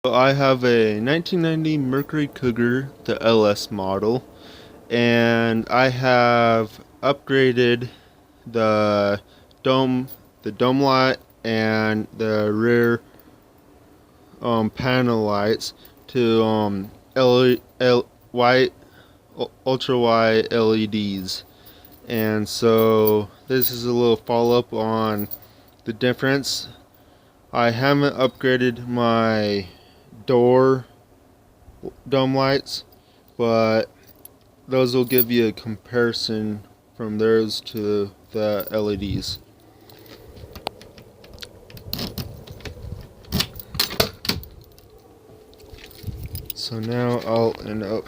I have a 1990 Mercury Cougar, the LS model, and I have upgraded the dome, the dome light, and the rear panel lights to white, ultra wide LEDs. And so this is a little follow up on the difference. I haven't upgraded my door dome lights, but those will give you a comparison from those to the LEDs. So now I'll end up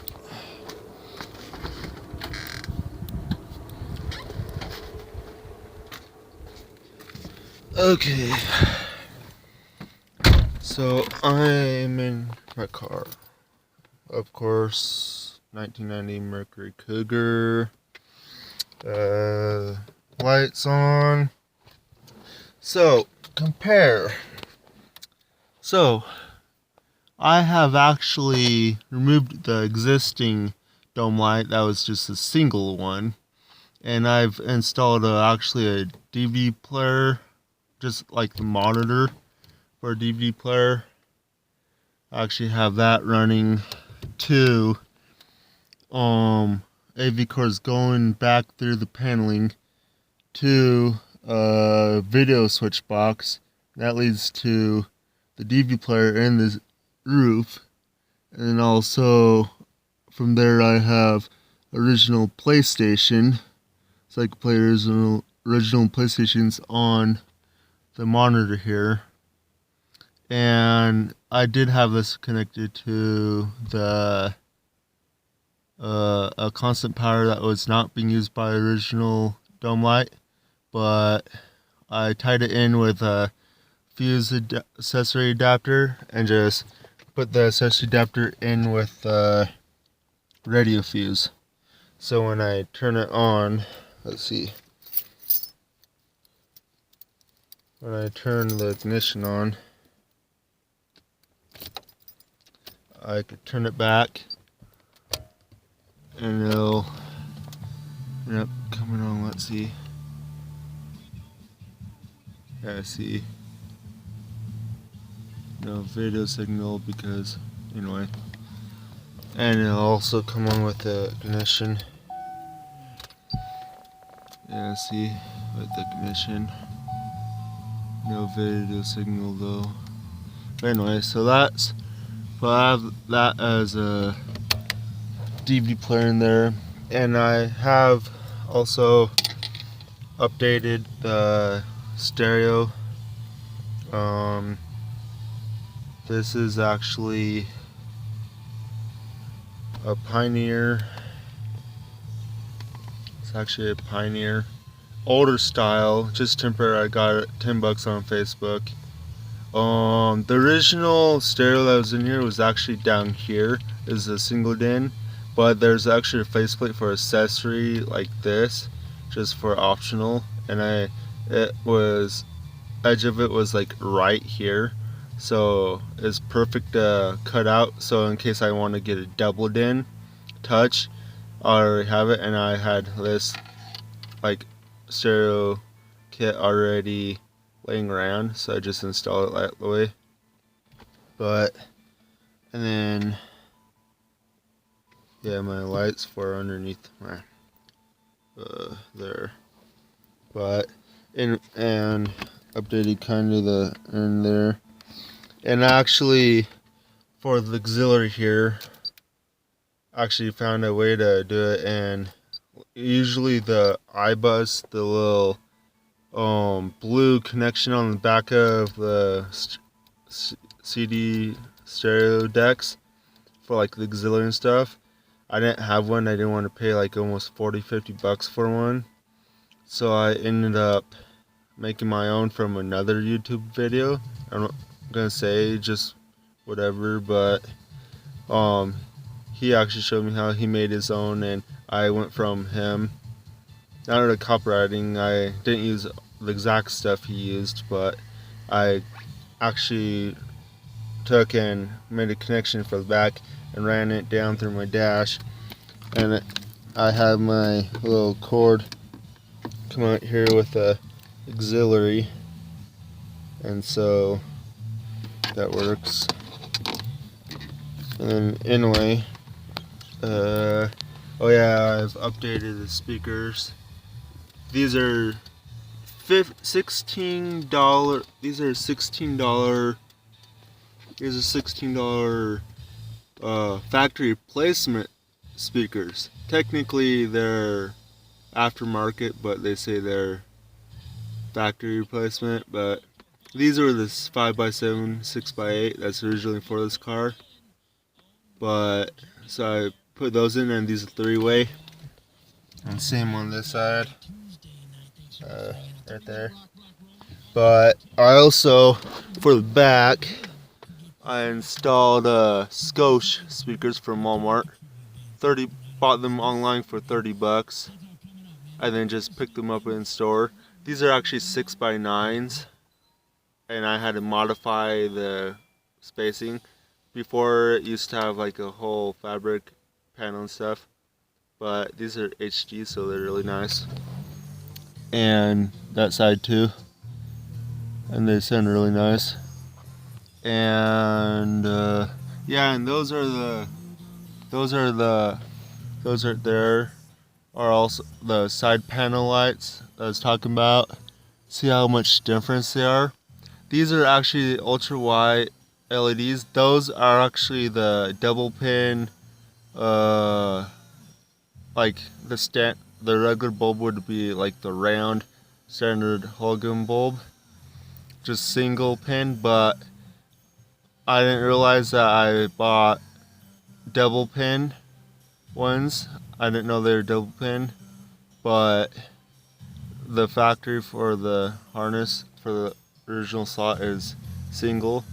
okay. So I'm in my car. Of course, 1990 Mercury Cougar. Lights on. So, compare. So, I have actually removed the existing dome light. That was just a single one. And I've installed actually a DVD player, just like the monitor for a DVD player. I actually have that running too. AV cords going back through the paneling to a video switch box. That leads to the DVD player and the roof. And then also from there I have original PlayStation. So I can play original PlayStations on the monitor here. And I did have this connected to the a constant power that was not being used by original dome light, but I tied it in with a fuse accessory adapter and just put the accessory adapter in with the radio fuse. So when I turn it on, let's see, when I turn the ignition on, I could turn it back and it'll, yep, coming on, let's see. Yeah, see, no video signal because, anyway. And it'll also come on with the ignition. Yeah, see, with the ignition. No video signal though. But anyway, so that's, but I have that as a DVD player in there, and I have also updated the stereo. This is actually a Pioneer. It's actually a Pioneer, older style, just temporary. I got it $10 on Facebook. The original stereo that was in here was actually down here. Is a single din, but there's actually a faceplate for accessory like this, just for optional. And it was, edge of it was like right here, so it's perfect to cut out. So in case I want to get a double din touch, I already have it, and I had this like stereo kit already laying around, so I just install it that way. But, and then yeah, my lights for underneath my there, but and updated kind of the end there. And actually for the auxiliary here, actually found a way to do it. And usually the iBus, the little blue connection on the back of the CD stereo decks for like the auxiliary and stuff, I didn't have one. I didn't want to pay like almost $40-50 for one, so I ended up making my own from another YouTube video. I'm not gonna say just whatever, but he actually showed me how he made his own, and I went from him. Not really copywriting, I didn't use the exact stuff he used, but I actually took and made a connection for the back and ran it down through my dash, and I have my little cord come out here with a auxiliary, and so that works. And then anyway, oh yeah, I've updated the speakers. These are $16. These are $16. Here's a $16 factory replacement speakers. Technically they're aftermarket, but they say they're factory replacement. But these are the 5x7, 6x8 that's originally for this car. But so I put those in, and these are 3-way. And same on this side, right there. But I also, for the back, I installed Scosche speakers from Walmart. Bought them online for $30. I then just picked them up in store. These are actually 6x9s, and I had to modify the spacing. Before it used to have like a whole fabric panel and stuff, but these are HD, so they're really nice. And that side too, and they sound really nice. And yeah, and those are also the side panel lights I was talking about. See how much difference they are? These are actually ultra wide LEDs. Those are actually the double pin, like the regular bulb would be like the round standard halogen bulb, just single pin. But I didn't realize that I bought double pin ones. I didn't know they were double pin, but the factory for the harness for the original slot is single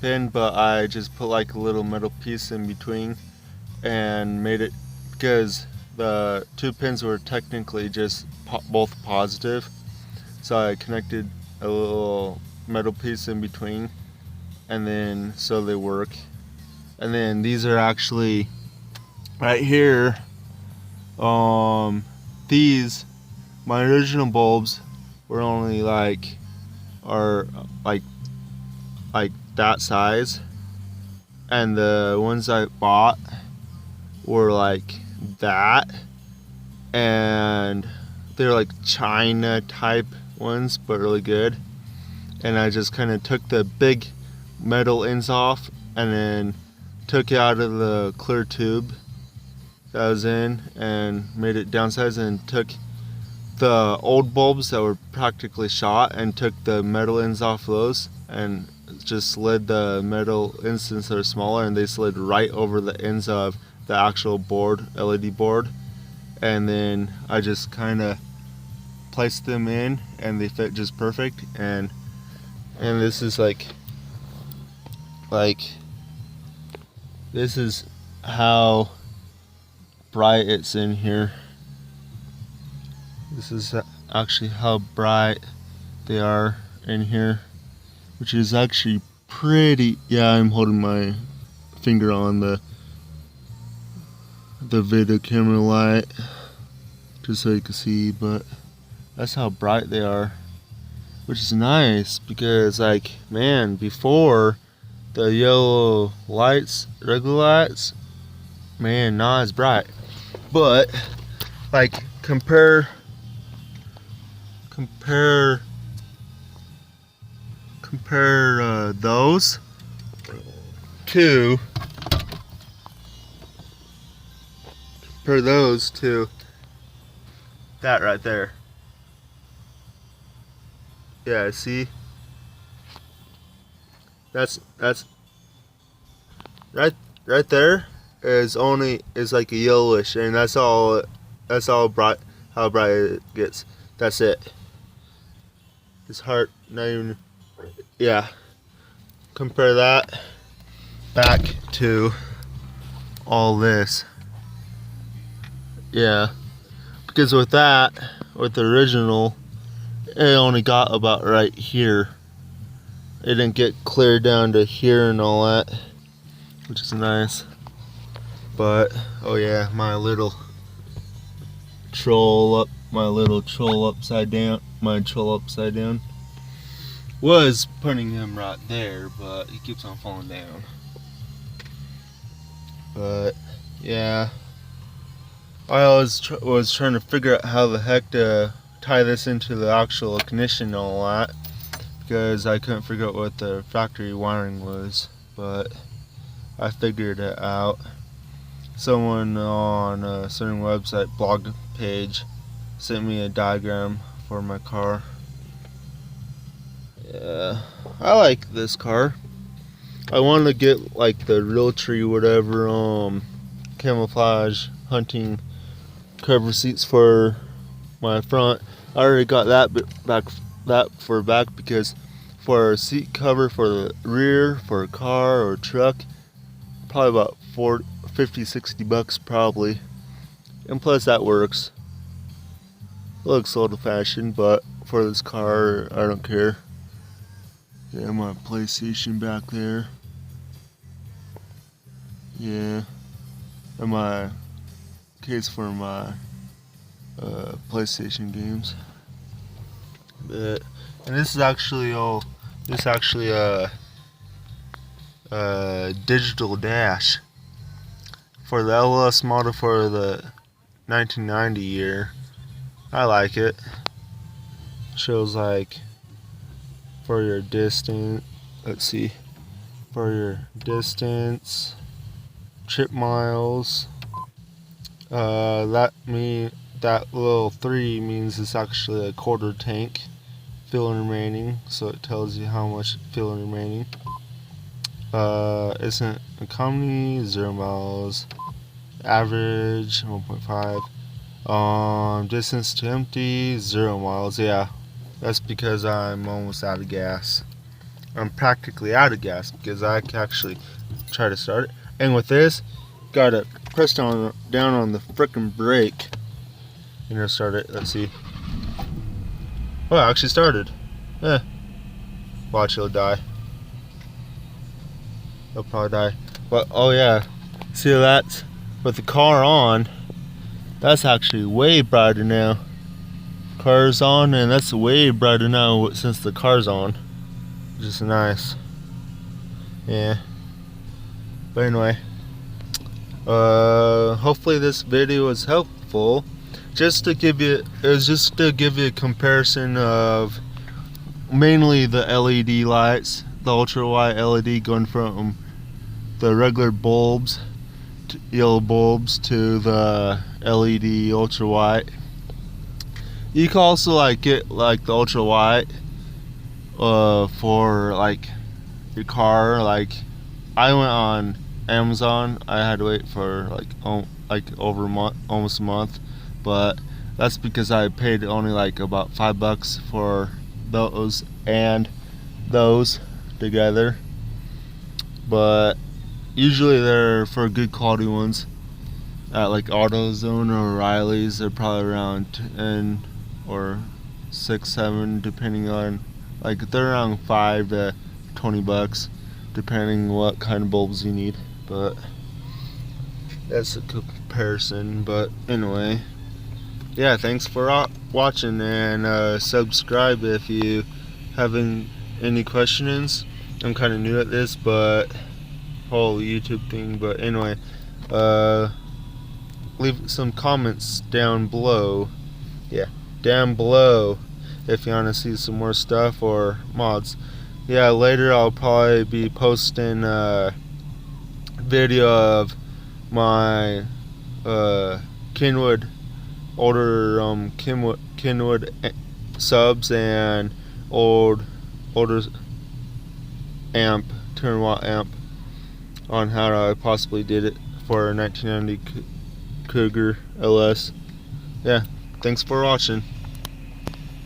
pin, but I just put like a little metal piece in between and made it, because the two pins were technically just both positive, so I connected a little metal piece in between, and then so they work. And then these are actually right here, these, my original bulbs were only like that size, and the ones I bought were like that, and they're like China type ones, but really good. And I just kind of took the big metal ends off, and then took it out of the clear tube that I was in, and made it downsize, and took the old bulbs that were practically shot and took the metal ends off those, and just slid the metal ends, since they're smaller, and they slid right over the ends of the actual board, LED board. And then I just kind of placed them in, and they fit just perfect. And this is like this is how bright it's in here. This is actually how bright they are in here, which is actually pretty. Yeah, I'm holding my finger on the video camera light just so you can see, but that's how bright they are, which is nice, because like, man, before the yellow lights, regular lights, man, not as bright. But like compare those to that right there. Yeah, see, that's right there is like a yellowish, and that's all bright, how bright it gets. That's it. It's hard, not even, yeah. Compare that back to all this. Yeah, because with the original, it only got about right here, it didn't get clear down to here and all that, which is nice. But oh yeah, my little troll upside down, was putting him right there, but he keeps on falling down. But yeah, I was trying to figure out how the heck to tie this into the actual ignition and all that, because I couldn't figure out what the factory wiring was, but I figured it out. Someone on a certain website blog page sent me a diagram for my car. Yeah, I like this car. I want to get like the Realtree whatever camouflage hunting cover seats for my front. I already got that back because for a seat cover for the rear for a car or a truck, probably about $50-$60 probably, and plus that works. It looks old-fashioned, but for this car I don't care. Yeah, my PlayStation back there. Yeah, and my case for my PlayStation games. And this is actually a digital dash for the LS model for the 1990 year. I like it. Shows like for your distance. Let's see, for your distance, trip miles. That little 3 means it's actually a quarter tank fuel remaining, so it tells you how much fuel remaining. Isn't economy 0 miles, average 1.5, distance to empty 0 miles. Yeah, that's because I'm almost out of gas. I'm practically out of gas because I can actually try to start it, and with this, gotta press down on the frickin' brake and it'll start it. Let's see. Oh, it actually started. Watch, it'll die. It'll probably die. But oh yeah, see that? With the car on, that's actually way brighter now. Car's on, and that's way brighter now since the car's on. Just nice. Yeah. But anyway, hopefully this video was helpful. Just to give you a comparison of mainly the LED lights, the ultra wide LED going from the regular bulbs, yellow bulbs, to the LED ultra wide. You can also like get like the ultra wide for like your car. Like I went on Amazon. I had to wait for over a month, almost a month, but that's because I paid only like about $5 for those and those together. But usually they're for good quality ones at like AutoZone or O'Reilly's. They're probably around 10 or 6, 7, depending on, like they're around $5 to $20 depending what kind of bulbs you need. But that's a comparison. But anyway, yeah, thanks for watching, and subscribe if you have any questions. I'm kind of new at this, but whole YouTube thing. But anyway, leave some comments down below. Yeah, down below if you want to see some more stuff or mods. Yeah, later I'll probably be posting a video of my Kenwood older Kenwood subs and older amp, 200-watt amp, on how I possibly did it for a 1990 Cougar LS. Yeah, thanks for watching.